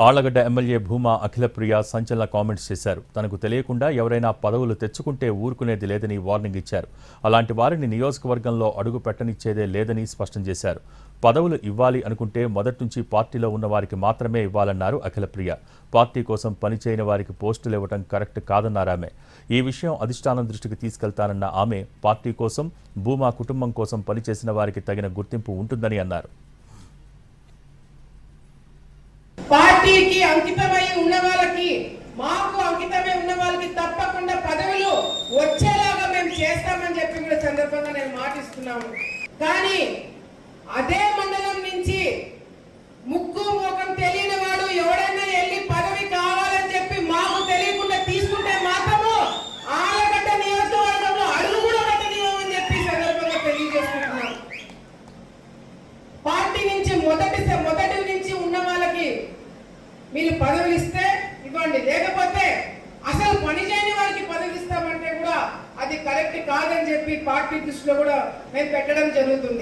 Allagadda MLA Bhuma Akhilapriya సంచలన comments చేశారు. తనకు తెలియకుండా ఎవరైనా పదవులు తెచ్చుకుంటే ఊరుకునేది లేదని వార్నింగ్ ఇచ్చారు. అలాంటి వారిని నియోజకవర్గంలో అడుగు పెట్టనిచ్చేదే లేదని స్పష్టం చేశారు. పదవులు ఇవ్వాలి అనుకుంటే మొదటి నుంచి పార్టీలో ఉన్న వారికి మాత్రమే ఇవ్వాలన్నారు అఖిలప్రియ. పార్టీ కోసం పనిచేయని వారికి పోస్టులు ఇవ్వడం కరెక్ట్ కాదన్నారామె. ఈ విషయం అధిష్టానం దృష్టికి తీసుకెళ్తానన్న ఆమె పార్టీ కోసం, భూమా కుటుంబం కోసం పనిచేసిన వారికి తగిన గుర్తింపు ఉంటుందని అన్నారు. పార్టీకి అంకితమై ఉన్న వాళ్ళకి, మాకు అంకితమై ఉన్న వాళ్ళకి తప్పకుండా పదవులు వచ్చేలాగా మేము చేస్తామని చెప్పి కూడా సందర్భంగా నేను మాటిస్తున్నాము. కానీ అదే మండలం నుంచి ముక్కు ముఖం తెలియని వాడు ఎవడైనా వెళ్ళి పదవి కావాలని చెప్పి మాకు తెలియకుండా తీసుకుంటే మాత్రము ఆళ్లగడ్డ నియోజకవర్గంలో అడుగు కూడా పెట్టనివ్వమని చెప్పి సందర్భంగా తెలియజేస్తున్నాం. పార్టీ నుంచి మొదటి నుంచి ఉన్న వాళ్ళకి మీరు పదవులు ఇస్తే ఇవ్వండి, లేకపోతే అసలు పని చేయని వారికి పదవులు ఇస్తామంటే కూడా అది కరెక్ట్ కాదని చెప్పి పార్టీ దృష్టిలో కూడా మేము పెట్టడం జరుగుతుంది.